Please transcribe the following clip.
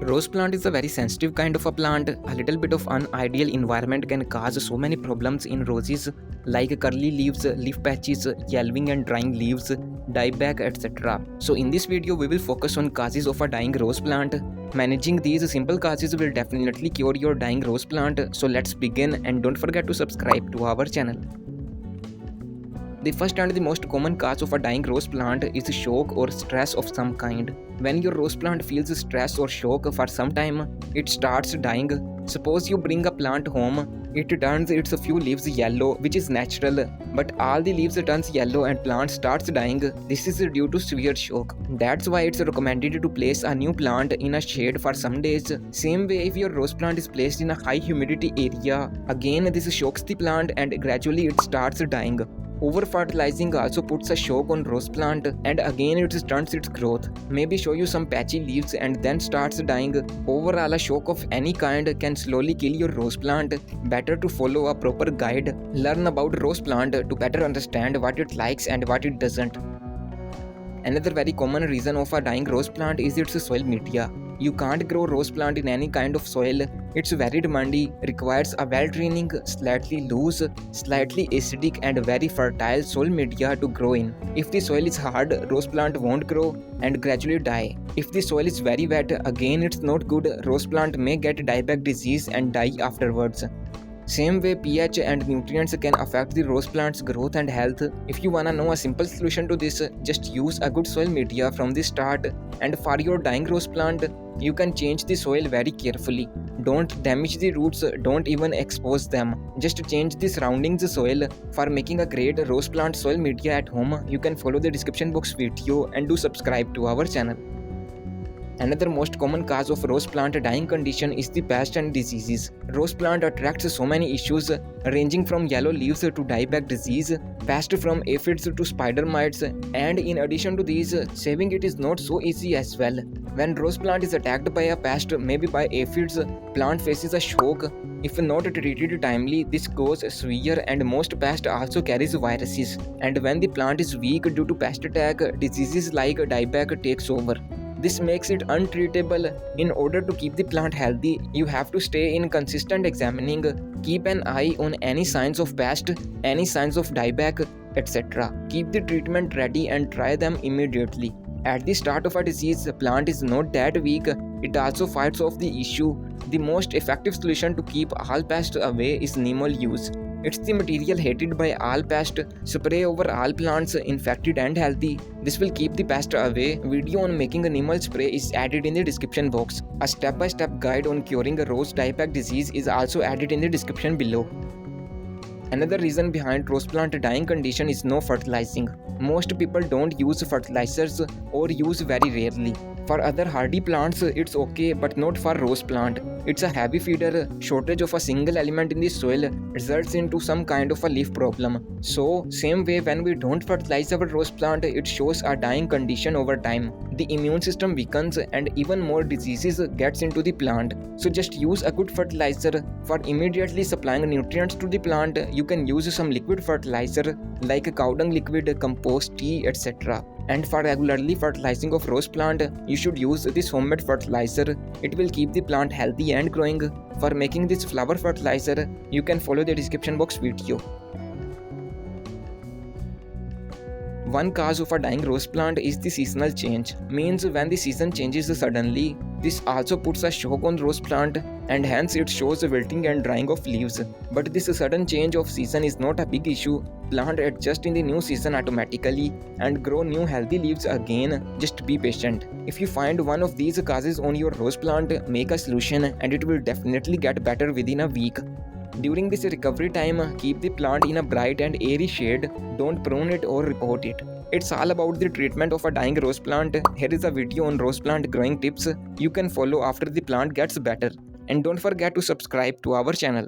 Rose plant is a very sensitive kind of a plant. A little bit of unideal environment can cause so many problems in roses like curly leaves, leaf patches, yellowing and drying leaves, dieback, etc. So in this video we will focus on causes of a dying rose plant. Managing these simple causes will definitely cure your dying rose plant. So let's begin, and don't forget to subscribe to our channel. The first and the most common cause of a dying rose plant is shock or stress of some kind. When your rose plant feels stress or shock for some time, it starts dying. Suppose you bring a plant home, it turns its few leaves yellow, which is natural, but all the leaves turns yellow and plant starts dying. This is due to severe shock. That's why it's recommended to place a new plant in a shade for some days. Same way, if your rose plant is placed in a high humidity area, again this shocks the plant and gradually it starts dying. Over-fertilizing also puts a shock on rose plant and again it stunts its growth. Maybe show you some patchy leaves and then starts dying. Overall, a shock of any kind can slowly kill your rose plant. Better to follow a proper guide. Learn about rose plant to better understand what it likes and what it doesn't. Another very common reason of a dying rose plant is its soil media. You can't grow rose plant in any kind of soil. It's very demanding, requires a well-draining, slightly loose, slightly acidic and very fertile soil media to grow in. If the soil is hard, rose plant won't grow and gradually die. If the soil is very wet, again it's not good. Rose plant may get dieback disease and die afterwards. Same way, pH and nutrients can affect the rose plant's growth and health. If you wanna know a simple solution to this, just use a good soil media from the start. And for your dying rose plant, you can change the soil very carefully. Don't damage the roots, don't even expose them. Just change the surroundings soil. For making a great rose plant soil media at home, you can follow the description box video and do subscribe to our channel. Another most common cause of rose plant dying condition is the pests and diseases. Rose plant attracts so many issues ranging from yellow leaves to dieback disease, pests from aphids to spider mites, and in addition to these, saving it is not so easy as well. When rose plant is attacked by a pest, maybe by aphids, plant faces a shock. If not treated timely, this goes severe, and most pests also carries viruses. And when the plant is weak due to pest attack, diseases like dieback takes over. This makes it untreatable. In order to keep the plant healthy, you have to stay in consistent examining, keep an eye on any signs of pest, any signs of dieback, etc. Keep the treatment ready and try them immediately. At the start of a disease, the plant is not that weak, it also fights off the issue. The most effective solution to keep all pests away is Neem use. It's the material hated by all pests. Spray over all plants, infected and healthy. This will keep the pest away. Video on making a Neem spray is added in the description box. A step-by-step guide on curing a rose dieback disease is also added in the description below. Another reason behind rose plant dying condition is no fertilizing. Most people don't use fertilizers or use very rarely. For other hardy plants, it's okay, but not for rose plant. It's a heavy feeder. Shortage of a single element in the soil results into some kind of a leaf problem. So, same way, when we don't fertilize our rose plant, it shows a dying condition over time. The immune system weakens and even more diseases gets into the plant. So just use a good fertilizer. For immediately supplying nutrients to the plant, you can use some liquid fertilizer like cow dung liquid, compost, tea, etc. And for regularly fertilizing of rose plant, you should use this homemade fertilizer. It will keep the plant healthy and growing. For making this flower fertilizer, you can follow the description box video. One cause of a dying rose plant is the seasonal change. Means when the season changes suddenly, this also puts a shock on rose plant and hence it shows wilting and drying of leaves. But this sudden change of season is not a big issue. Plant adjust in the new season automatically and grow new healthy leaves again. Just be patient. If you find one of these causes on your rose plant, make a solution and it will definitely get better within a week. During this recovery time, keep the plant in a bright and airy shade. Don't prune it or repot it. It's all about the treatment of a dying rose plant. Here is a video on rose plant growing tips you can follow after the plant gets better. And don't forget to subscribe to our channel.